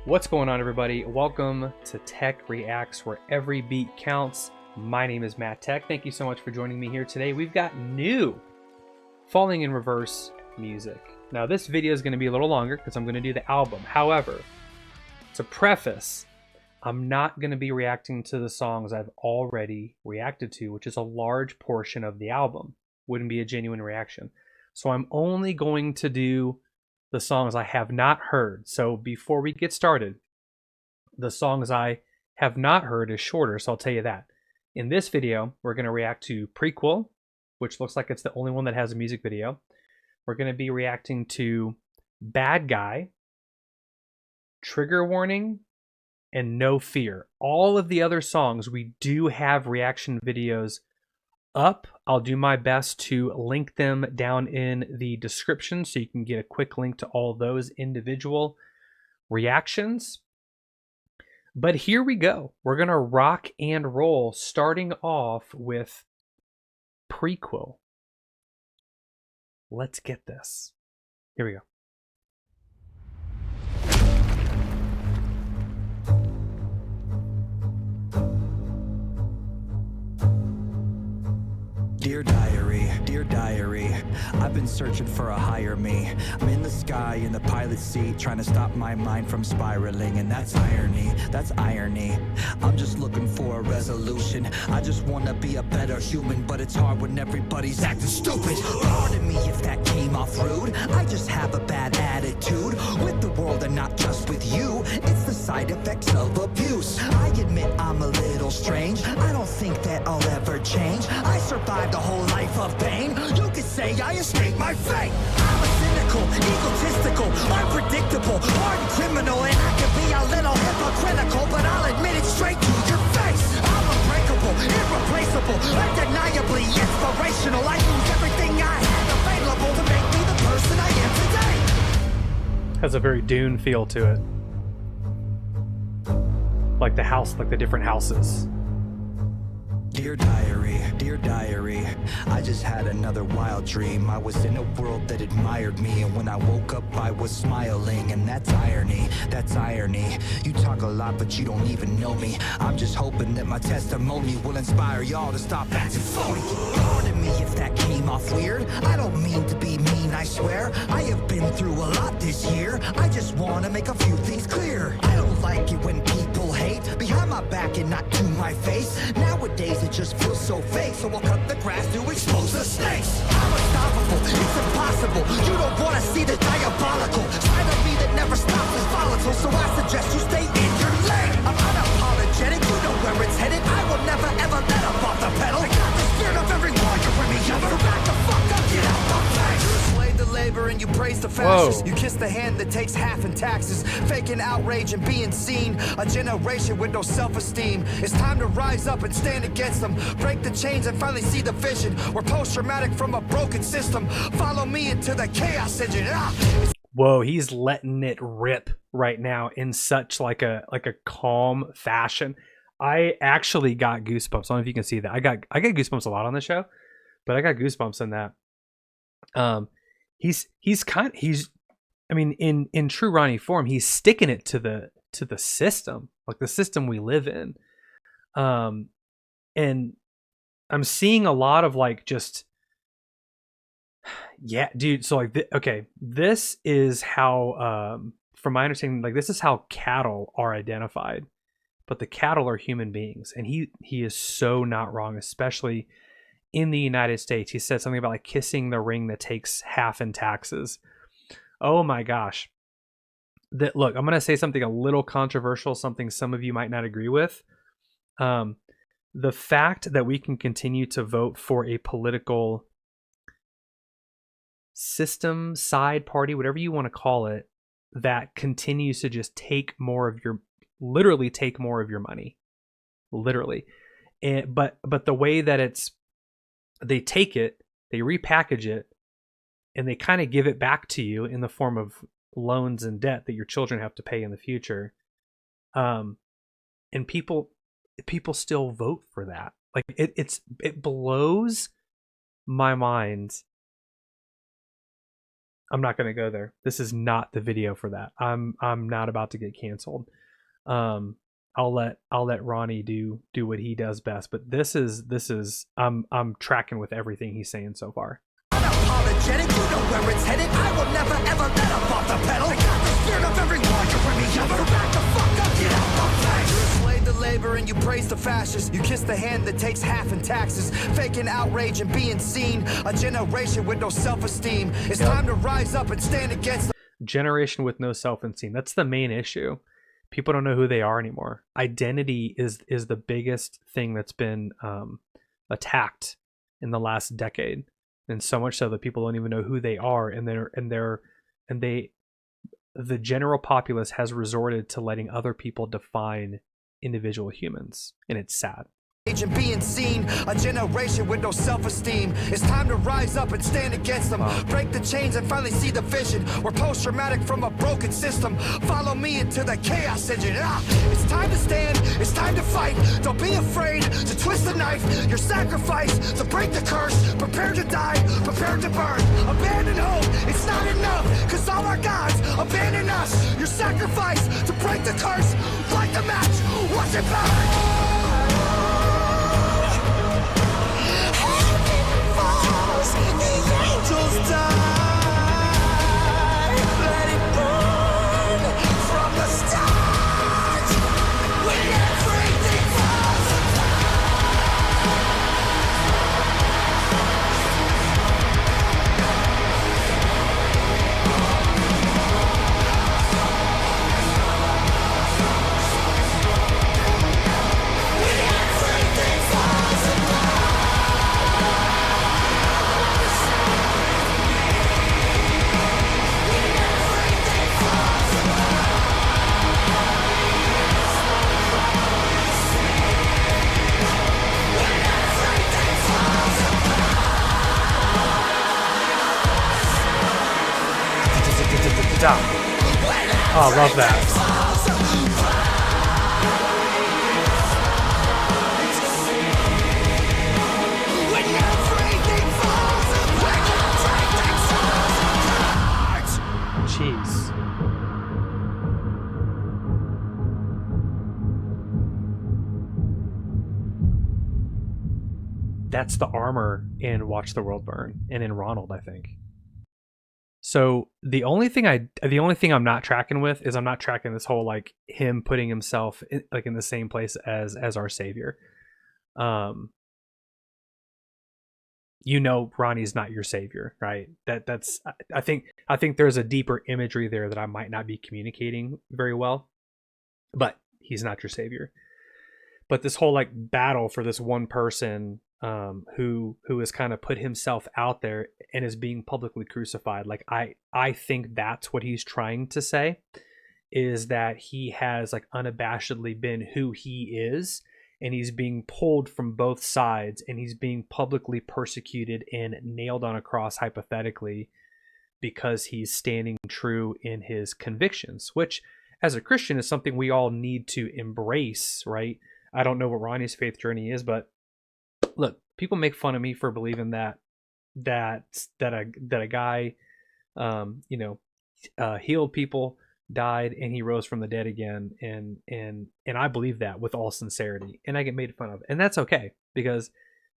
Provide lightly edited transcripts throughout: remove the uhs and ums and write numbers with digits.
What's going on, everybody? Welcome to Tech Reacts, where every beat counts. My name is Matt Tech. Thank you so much for joining me here today. We've got new Falling in Reverse music. Now, this video is going to be a little longer because I'm going to do the album. However, to preface, I'm not going to be reacting to the songs I've already reacted to, which is a large portion of the album. Wouldn't be a genuine reaction. So I'm only going to do the songs I have not heard. So before we get started, the songs I have not heard is shorter, so I'll tell you that. In this video, we're going to react to Prequel, which looks like it's the only one that has a music video. We're going to be reacting to Bad Guy, Trigger Warning, and No Fear. All of the other songs, we do have reaction videos up. I'll do my best to link them down in the description so you can get a quick link to all those individual reactions. But here we go. We're going to rock and roll, starting off with Prequel. Let's get this. Here we go. Dear diary, I've been searching for a higher me. I'm in the sky in the pilot seat, trying to stop my mind from spiraling, and that's irony. I'm just looking for a resolution. I just want to be a better human, but it's hard when everybody's acting stupid. Pardon me if that came off rude. I just have a bad attitude with the world and not just with you. It's the side effects of abuse. I admit I'm a little strange. I don't think that I'll ever change. I survived a whole life of pain. You could say I escaped my fate. I'm a cynical, egotistical, unpredictable, hardened criminal, and I can be a little hypocritical, but I'll admit it straight to your face. I'm unbreakable, irreplaceable, undeniably inspirational. I use everything I had available to make me the person I am today. Has a very Dune feel to it. Like the house, like the different houses. Dear diary, I just had another wild dream. I was in a world that admired me, and when I woke up I was smiling, and that's irony. You talk a lot but you don't even know me. I'm just hoping that my testimony will inspire y'all to stop acting phony. Pardon me if that came off weird. I don't mean to be mean, I swear. I have been through a lot this year. I just want to make a few things clear. I don't like it when people hate behind my back and not to my face. Nowadays it just feels so fake, so I'll cut the grass to expose the snakes. I'm unstoppable, it's impossible. You don't want to see the diabolical side of me that never stops is volatile, so I suggest you stay in your lane. I'm unapologetic, you know where it's headed. I will never ever let up off the pedal. I got the spirit of every warrior in me. Ever back the fuck up, get out the face. You slave the labor and you praise the fascists. You kiss the hand that takes half in taxes, faking outrage and being seen. A generation with no self-esteem. It's time to rise up and stand against them. Break the chains and finally see the vision. We're post-traumatic from a broken system. Follow me into the chaos engine. Whoa, he's letting it rip right now in such like a calm fashion. I actually got goosebumps. I don't know if you can see that. I got goosebumps a lot on the show, but I got goosebumps in that. I mean, in true Ronnie form, he's sticking it to the system, like the system we live in. And I'm seeing a lot of like just, yeah, dude. So like, okay, this is how, from my understanding, like this is how cattle are identified, but the cattle are human beings, and he is so not wrong, especially in the United States. He said something about like kissing the ring that takes half in taxes. Oh my gosh. Look, I'm going to say something a little controversial, something some of you might not agree with. The fact that we can continue to vote for a political system, side party, whatever you want to call it, that continues to just take more of your, literally take more of your money, literally. And but the way that they take it, they repackage it, and they kind of give it back to you in the form of loans and debt that your children have to pay in the future. And people still vote for that. Like it blows my mind I'm not going to go there. This is not the video for that. I'm not about to get canceled. I'll let Ronnie do what he does best. But this is I'm tracking with everything he's saying so far. Unapologetic, you know where it's headed. I will never ever let up off the pedal. I got the spirit of every warrior when we ever back the fuck up, get out the face. You enslaved the labor and you praise the fascists. You kiss the hand that takes half in taxes. Faking outrage and being seen. A generation with no self-esteem. It's time to rise up and stand against. Generation with no self-esteem. That's the main issue. People don't know who they are anymore. Identity is the biggest thing that's been attacked in the last decade. And so much so that people don't even know who they are, the general populace has resorted to letting other people define individual humans, and it's sad. And being seen, a generation with no self-esteem. It's time to rise up and stand against them. Break the chains and finally see the vision. We're post-traumatic from a broken system. Follow me into the chaos engine. It's time to stand, it's time to fight. Don't be afraid to twist the knife. Your sacrifice to break the curse. Prepare to die, prepare to burn. Abandon hope, it's not enough. Cause all our gods abandon us. Your sacrifice to break the curse. Light the match, watch it burn. The angels die. Let it burn from the start. When everything falls Oh, I love that. Jeez. That's the armor in Watch the World Burn and in Ronald, I think. So the only thing I'm not tracking with is I'm not tracking this whole like him putting himself in the same place as our savior. Ronnie's not your savior, right? That's I think there's a deeper imagery there that I might not be communicating very well, but he's not your savior. But this whole like battle for this one person who has kind of put himself out there and is being publicly crucified. Like I think that's what he's trying to say, is that he has like unabashedly been who he is, and he's being pulled from both sides, and he's being publicly persecuted and nailed on a cross, hypothetically, because he's standing true in his convictions, which as a Christian is something we all need to embrace, right? I don't know what Ronnie's faith journey is, but look, people make fun of me for believing that a guy, healed people, died, and he rose from the dead again, and I believe that with all sincerity, and I get made fun of, and that's okay, because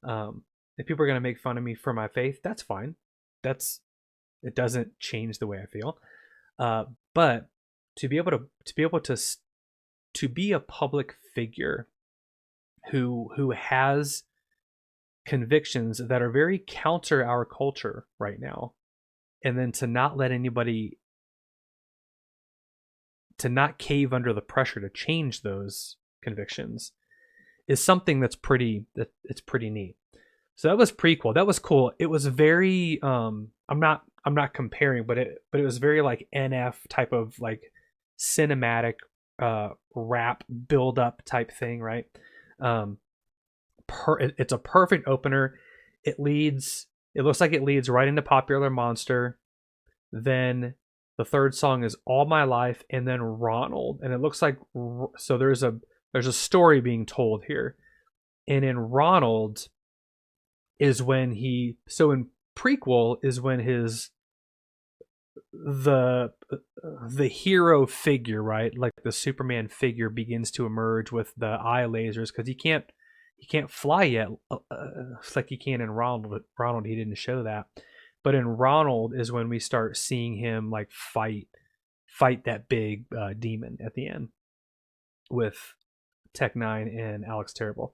if people are going to make fun of me for my faith, that's fine. It doesn't change the way I feel, but to be able to be a public figure who has convictions that are very counter our culture right now, and then to not let anybody, to not cave under the pressure to change those convictions, is something that's pretty neat. So that was Prequel. That was cool. It was very I'm not comparing, but it was very like NF type of like cinematic rap build up type thing, right? It's a perfect opener. It looks like it leads right into Popular Monster. Then the third song is All My Life, and then Ronald. And it looks like, so there's a story being told here. And in Ronald is when in Prequel is when his the hero figure, right? Like the Superman figure begins to emerge with the eye lasers because he can't fly yet. It's like he can in Ronald. Ronald, he didn't show that, but in Ronald is when we start seeing him like fight that big demon at the end with Tech Nine and Alex Terrible.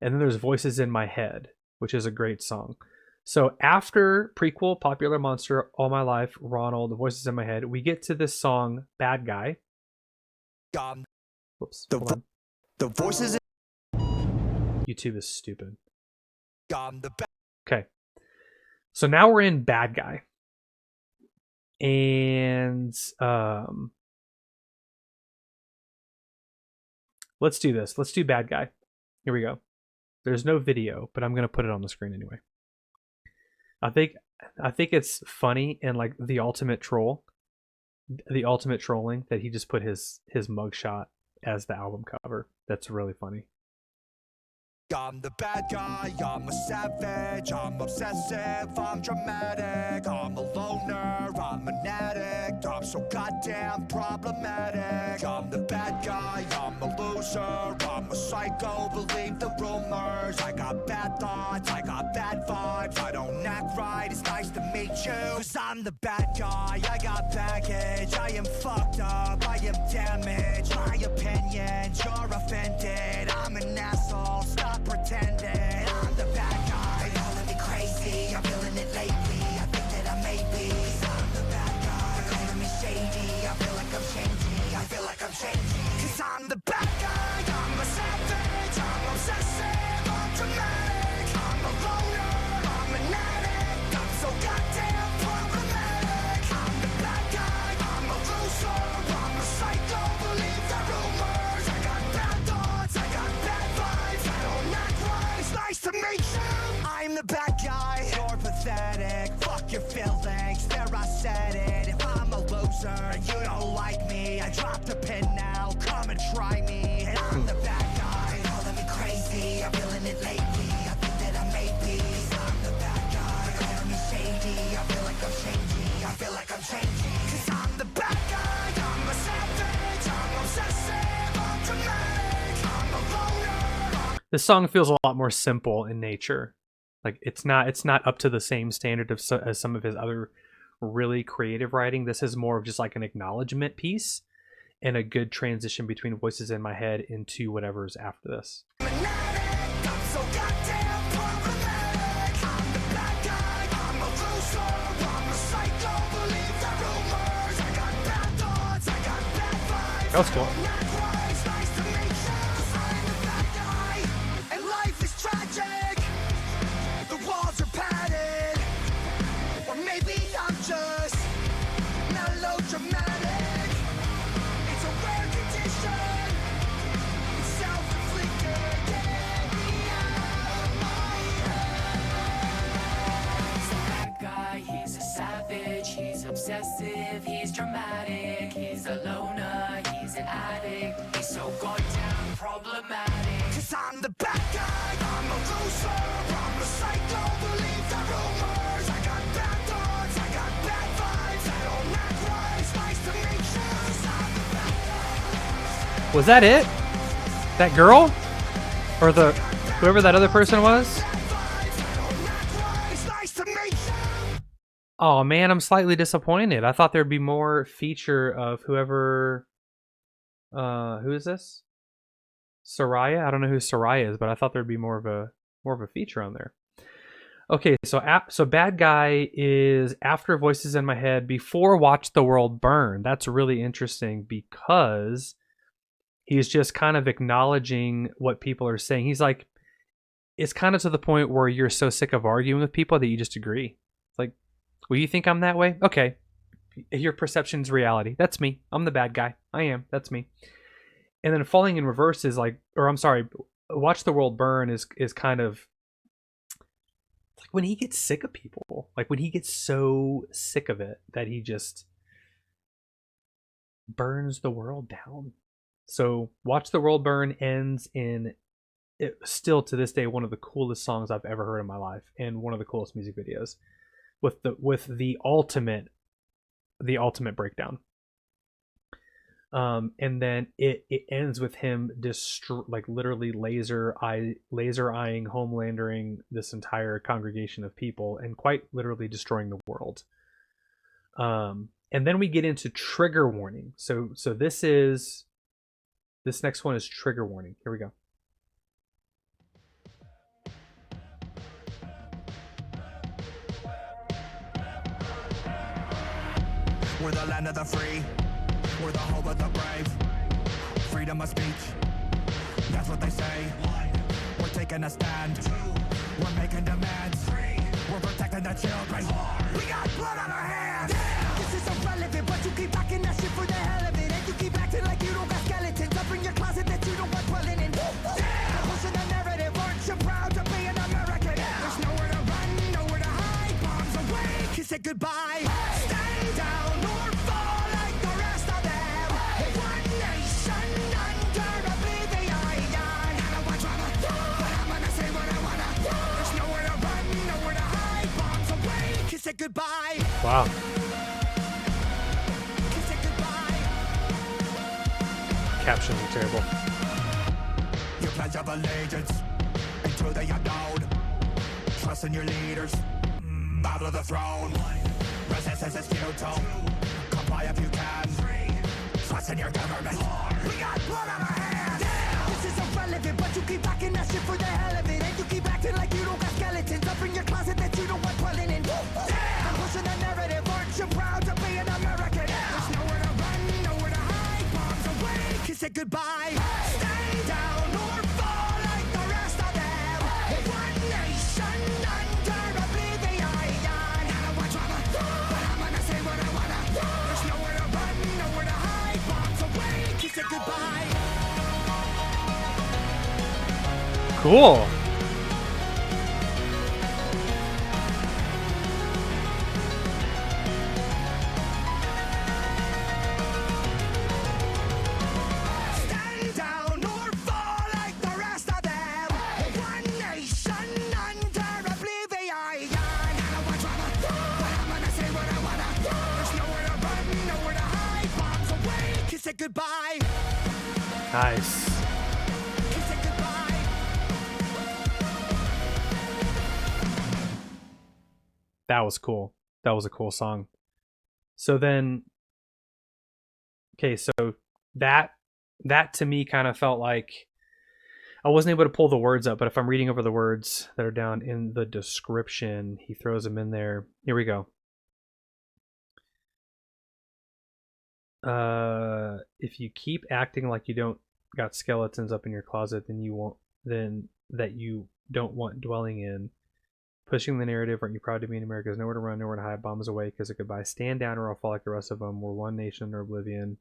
And then there's Voices in My Head, which is a great song. So after Prequel, Popular Monster, All My Life, Ronald, The Voices in My Head, we get to this song, Bad Guy. Whoops. The voices. YouTube is stupid. Okay. So now we're in Bad Guy. And let's do this. Let's do Bad Guy. Here we go. There's no video, but I'm going to put it on the screen anyway. I think it's funny and like the ultimate trolling that he just put his mugshot as the album cover. That's really funny. I'm the bad guy, I'm a savage, I'm obsessive, I'm dramatic, I'm a loner, I'm an addict, I'm so goddamn problematic. I'm the bad guy, I'm a loser, I'm a psycho, believe the rumors. I got bad thoughts, I got bad vibes, I don't act right, it's nice to meet you. Cause I'm the bad guy, I got baggage, I am fucked up, I am damaged. My opinion, you're offended, I'm an asshole, stop pretending. I'm the bad guy, they're calling me crazy, I'm feeling it lately, I think that I may be. I'm the bad guy, they're calling me shady, I feel like I'm changing, I feel like I'm changing. Cause I'm the bad guy, I'm a savage, I'm obsessive, I'm dramatic, I'm a loner, I'm an addict, I'm so goddamn problematic. I'm the bad guy, I'm a loser, I'm a psycho, believe the rumors. I got bad thoughts, I got bad vibes, I don't act right, it's nice to meet you. I'm the bad guy, you're pathetic, fuck your feelings, there I said it. If I'm a loser and you don't like me, I dropped a pin now, come and try me. And I'm the bad guy, calling me crazy, I'm feeling it lately, I think that I may be. I'm the bad guy, calling me shady, I feel like I'm changing, I feel like I'm changing. Cause I'm the bad guy, I'm a savage, I'm obsessive, I'm dramatic, I'm a loner. This song feels a lot more simple in nature. Like it's not up to the same standard of as some of his other really creative writing. This is more of just like an acknowledgement piece and a good transition between Voices in My Head into whatever's after this. I'm so goddamn problematic. I'm the bad guy, I'm a loser, I'm a psycho, believe the rumors. I got bad thoughts, I got bad vibes. That was cool. It's nice to meet you. I'm the bad guy, and life is tragic. The walls are padded, or maybe I'm just melodramatic. It's a rare condition. It's self-inflicted. Get me out of my head. He's a bad guy, he's a savage, he's obsessive, he's dramatic, he's a loner, he's an addict, he's so goddamn problematic. Cause I'm the bad guy, I'm a loser, I'm a psycho, believe the rumors. I got bad thoughts, I got bad vibes, I don't act right, it's nice to meet you. Cause I'm the bad guy. Was that it? That girl? Or the whoever that other person was? It's nice to meet you. Oh man, I'm slightly disappointed. I thought there'd be more feature of whoever who is this? Soraya? I don't know who Soraya is, but I thought there'd be more of a feature on there. Okay, so Bad Guy is after Voices in My Head, before Watch the World Burn. That's really interesting because he's just kind of acknowledging what people are saying. He's like, it's kind of to the point where you're so sick of arguing with people that you just agree. It's like, well, you think I'm that way? Okay. Your perception's reality. That's me. I'm the bad guy. I am. That's me. And then Falling in Reverse is like, or I'm sorry, Watch the World Burn is kind of like when he gets sick of people. Like when he gets so sick of it that he just burns the world down. So Watch the World Burn ends in still to this day one of the coolest songs I've ever heard in my life and one of the coolest music videos with the ultimate the ultimate breakdown. And then it ends with him literally laser eyeing, homelandering this entire congregation of people, and quite literally destroying the world. And then we get into trigger warning. So this next one is trigger warning. Here we go. We're the land of the free. We're the home of the brave. Freedom of speech, that's what they say. We're taking a stand. We're making demands. We're protecting the children. We got blood on our hands. This is irrelevant, but you keep backing that shit for the hell of it. And you keep acting like you don't got skeletons up in your closet that you don't want dwelling in. Pushing the narrative, aren't you proud to be an American? There's nowhere to run, nowhere to hide. Bombs away, kiss it goodbye. Stay down or fall like the rest of them. One nation under oblivion. I don't want drama, but I'm gonna say what I wanna. There's nowhere to run, nowhere to hide. Bombs away, kiss it goodbye. Wow. Kiss it goodbye. Captions are terrible. Your pledge of allegiance into the unknown. Trust in your leaders. Bow to the throne. Resistance is futile. Comply if you can. Trust in your government. We got blood on our hands. This is irrelevant, but you keep backing that shit for the hell of it. And you keep acting like you don't got skeletons up in your closet that you don't want dwelling in. I'm pushing the narrative, aren't you proud to be an American? There's nowhere to run, nowhere to hide. Bombs away, kiss it goodbye. Stay down or fall like the rest of them. One nation under oblivion. I don't want drama, but I'm gonna say what I wanna. There's nowhere to run, nowhere to hide. Bombs away, kiss it goodbye. Cool. Stay down or fall like the rest of them. One nation under oblivion. I don't want drama, but I'm gonna say what I wanna. There's nowhere to run, nowhere to hide. Bombs away, kiss it goodbye. Nice. Kiss it goodbye. That was cool. That was a cool song. So then, okay, so that to me kind of felt like I wasn't able to pull the words up, but if I'm reading over the words that are down in the description, he throws them in there. Here we go. If you keep acting like you don't got skeletons up in your closet, then that you don't want dwelling in. Pushing the narrative, aren't you proud to be in America? There's nowhere to run, nowhere to hide. Bombs away, kiss it goodbye. Stand down or I'll fall like the rest of them. We're one nation under oblivion.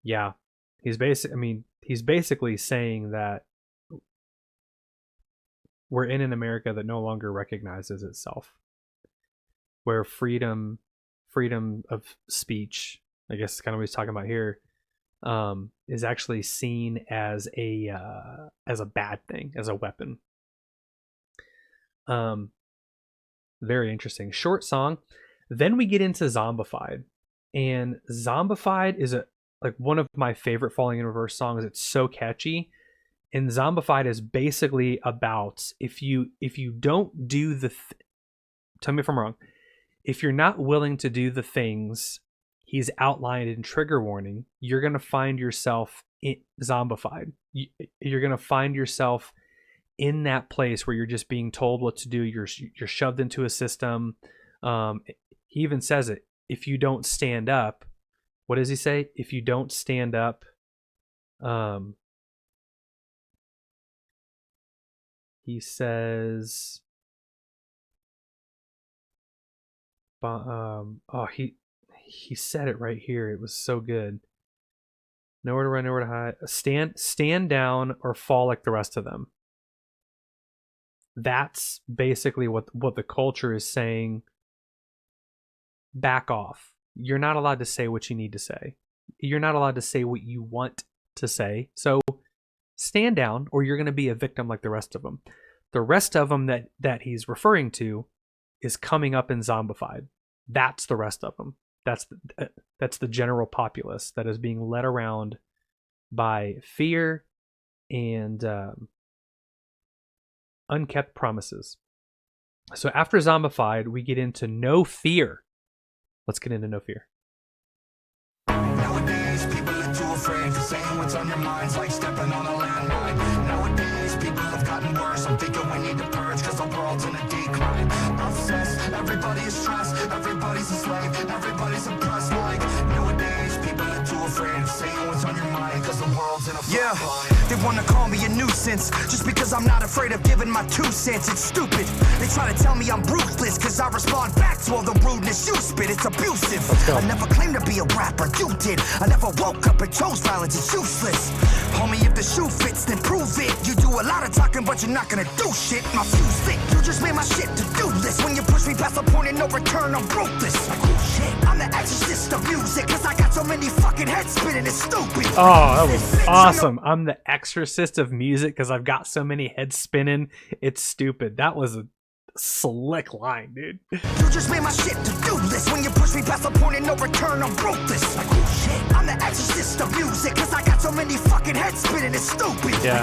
Yeah, he's basically saying that we're in an America that no longer recognizes itself, where freedom of speech, I guess is kind of what he's talking about here, is actually seen as a bad thing, as a weapon. Very interesting. Short song. Then we get into Zombified, and Zombified is one of my favorite Falling in Reverse songs. It's so catchy, and Zombified is basically about if you don't do tell me if I'm wrong, if you're not willing to do the things he's outlined in Trigger Warning, you're gonna find yourself zombified. You're gonna find yourself in that place where you're just being told what to do. You're shoved into a system. He even says it. If you don't stand up, what does he say? If you don't stand up, he says, he said it right here. It was so good. Nowhere to run, nowhere to hide. Stand down or fall like the rest of them. That's basically what the culture is saying. Back off. You're not allowed to say what you need to say. You're not allowed to say what you want to say. So stand down or you're going to be a victim like the rest of them. The rest of them that he's referring to is coming up in Zombified. That's the rest of them. That's the general populace that is being led around by fear and unkept promises. So after Zombified, we get into No Fear. Let's get into No Fear. Nowadays, people are too afraid to say what's on your minds, like stepping on a landmine. Nowadays, people have gotten worse. I'm thinking we need to purge, cause the world's in a decline. Obsessed, everybody is stressed, everybody's a slave, everybody's oppressed. Like, nowadays, people are too afraid to say what's on your mind, cause the world's in a flatline. They wanna call me a nuisance, just because I'm not afraid of giving my 2 cents. It's stupid. They try to tell me I'm ruthless, cause I respond back to all the rudeness you spit. It's abusive. I never claimed to be a rapper, you did. I never woke up and chose violence, it's useless. Homie, if the shoe fits, then prove it. You do a lot of talking, but you're not gonna do shit. My fuse lit, you just made my shit to-do list. When you push me past the point of no return, I'm ruthless. Like, oh shit, I'm the exorcist of music, cause I got so many fucking heads spinning, it's stupid. Oh, that was awesome. I'm the exorcist of music because I've got so many heads spinning, it's stupid. That was a slick line, dude. You just made my shit to-do list. When you push me past the point of no return, I'm ruthless. Like, oh shit, I'm the exorcist of music, cause I got so many fucking heads spinning, it's stupid. Yeah.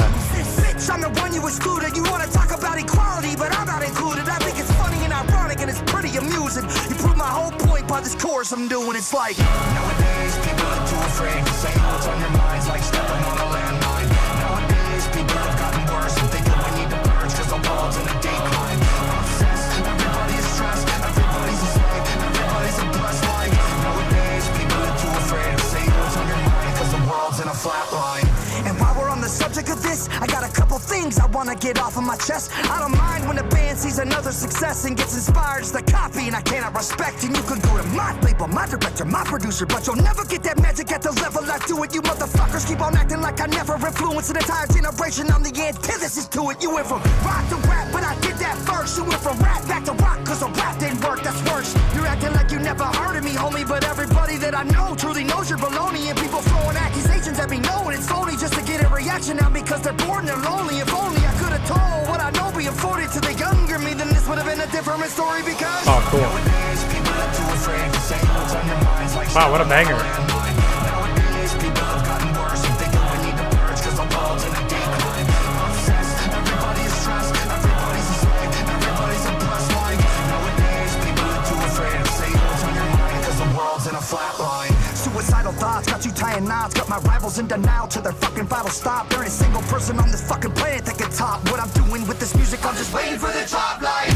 Bitch, I'm the one you excluded. You wanna talk about equality, but I'm not included. I think it's funny and ironic and it's pretty amusing. You prove my whole point by this chorus I'm doing. It's like, nowadays, people are too afraid to say what's on your minds, like stepping on a landmine. Nowadays, people have gotten worse. I'm thinking we need to purge, cause the world's in a decline. Obsessed, everybody is stressed, everybody's a slave, everybody's oppressed. Like, nowadays, people are too afraid to say what's on your mind, cause the world's in a flat line. And while we're on the subject of this, I got a couple things I wanna get off of my chest. I don't mind when a band sees another success and gets inspired to copy, and I cannot respect. And you can go to my label, my director, my producer, but you'll never get that magic at the level I do it. You motherfuckers keep on acting like I never influenced an entire generation. I'm the antithesis to it. You went from rock to rap, but I did that first. You went from rap back to rock, cause the rap didn't work, that's worse. You're acting like you never heard of me, homie, but everybody that I know truly knows you're baloney. And people throwing accusations at me knowing it's phony just to get a reaction out because they're bored and they're lonely. If only I could have told what I know being 40 to the younger me, then this would have been a different story. Because cool. Nowadays, people are too afraid to say what's on your minds, like Wow, what a banger. Nowadays, people have gotten worse. I'm thinking we need to purge, cause the world's in a decline. Obsessed, everybody is stressed, everybody's a slave, everybody's oppressed. Like, nowadays, people are too afraid to say what's on your mind, cause the world's in a flat line. Suicidal thoughts got you tying knots, got my rivals in denial till their fucking vital stop. There ain't a single person on this fucking planet that can top what I'm doing with this music. I'm just waiting for the top line.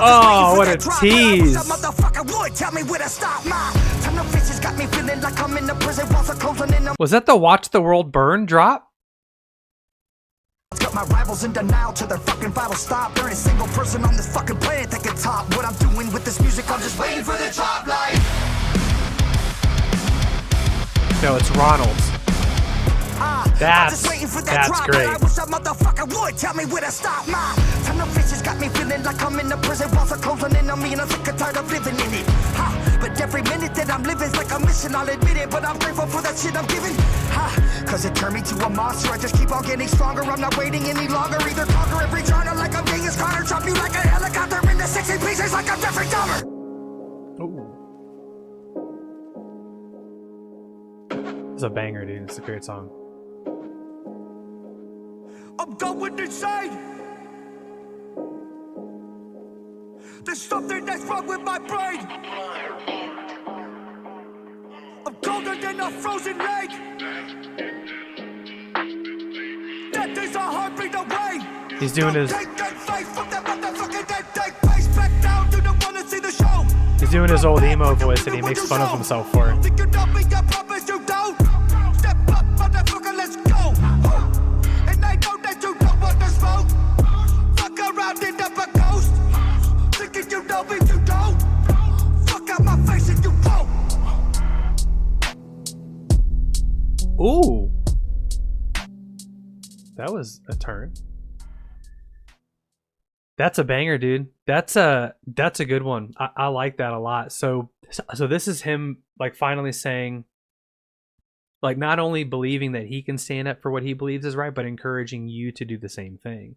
Oh, what a tease. Was that the Watch the World Burn drop? Got my rivals in denial till their fucking vital stop. There ain't a single person on this fucking planet that can top what I'm doing with this music. I'm just waiting for the top line. No, it's Ronald's. That's great. I wish that motherfucker would tell me where to stop. My time no bitches got me feeling like I'm in the prison walls are closing in on me, and I'm sick and tired of living in it. But every minute that I'm living's like a mission, I'll admit it. But I'm grateful for that shit I'm giving. Cause it turned me to a monster. I just keep on getting stronger. I'm not waiting any longer. Either conquer every genre like I'm Genghis Khan, or drop you like a helicopter into 60 pieces like I'm Jeffrey Dahmer. It's a banger, dude. It's a great song. I'm going insane. There's something that's wrong with my brain. I'm colder than a frozen lake. Death is a heartbeat away. He's doing his He's doing his old emo voice that he makes fun of himself for. Ooh, that was a turn. That's a banger, dude. That's a good one. I like that a lot. So this is him like finally saying, like, not only believing that he can stand up for what he believes is right, but encouraging you to do the same thing.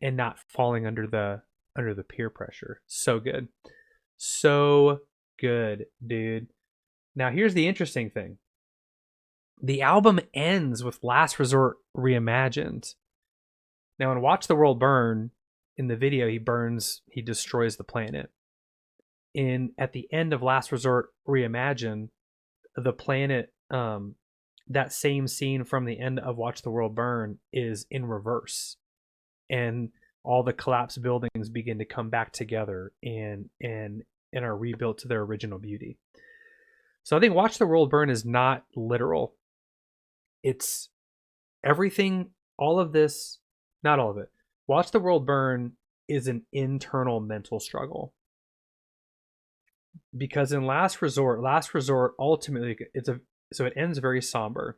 and not falling under the peer pressure. So good. So good, dude. Now here's the interesting thing. The album ends with Last Resort Reimagined. Now in Watch the World Burn, in the video, he destroys the planet. At the end of Last Resort Reimagined, the planet, that same scene from the end of Watch the World Burn is in reverse. And all the collapsed buildings begin to come back together and are rebuilt to their original beauty. So I think Watch the World Burn is not literal. It's everything, all of this, not all of it. Watch the World Burn is an internal mental struggle. Because in Last Resort ultimately so it ends very somber.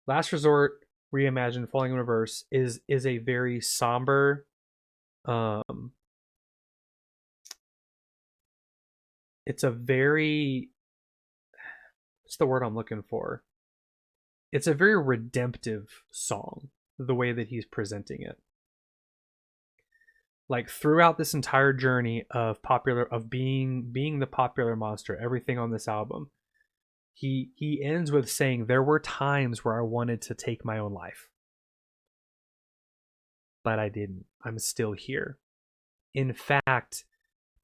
Last Resort Reimagined Falling in Reverse is a very somber, it's a very, what's the word I'm looking for? It's a very redemptive song, the way that he's presenting it. Like throughout this entire journey of being the popular monster, everything on this album, he ends with saying, there were times where I wanted to take my own life, but I didn't. I'm still here. In fact,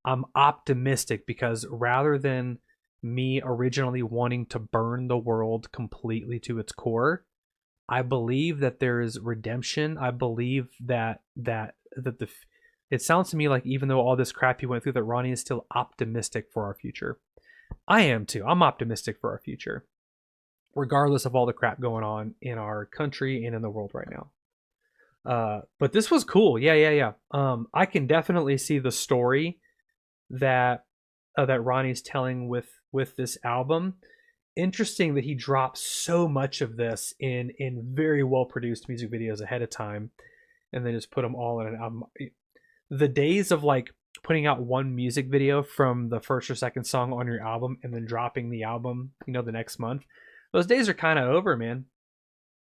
I'm optimistic because rather than me originally wanting to burn the world completely to its core, I believe that there is redemption. I believe that it sounds to me like even though all this crap he went through, that Ronnie is still optimistic for our future. I am too. I'm optimistic for our future, regardless of all the crap going on in our country and in the world right now. But this was cool. Yeah. I can definitely see the story that Ronnie's telling with this album. Interesting that he drops so much of this in very well produced music videos ahead of time, and then just put them all in an album. The days of like putting out one music video from the first or second song on your album and then dropping the album, the next month, those days are kind of over, man.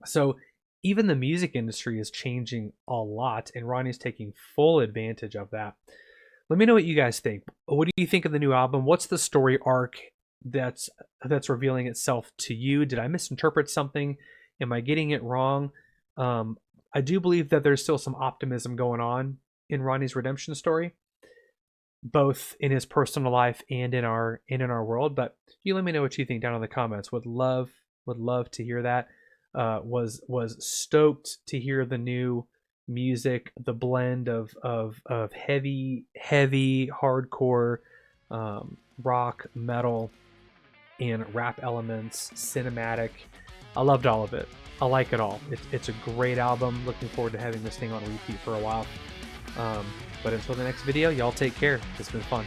So even the music industry is changing a lot, and Ronnie's taking full advantage of that. Let me know what you guys think. What do you think of the new album? What's the story arc that's revealing itself to you? Did I misinterpret something? Am I getting it wrong? I do believe that there's still some optimism going on in Ronnie's redemption story, both in his personal life and in our world. But you let me know what you think down in the comments. Would love to hear that. Was stoked to hear the new music, the blend of heavy hardcore, rock, metal, and rap elements, cinematic. I loved all of it. I like it all. It's a great album. Looking forward to having this thing on repeat for a while. But until the next video, y'all take care. It's been fun.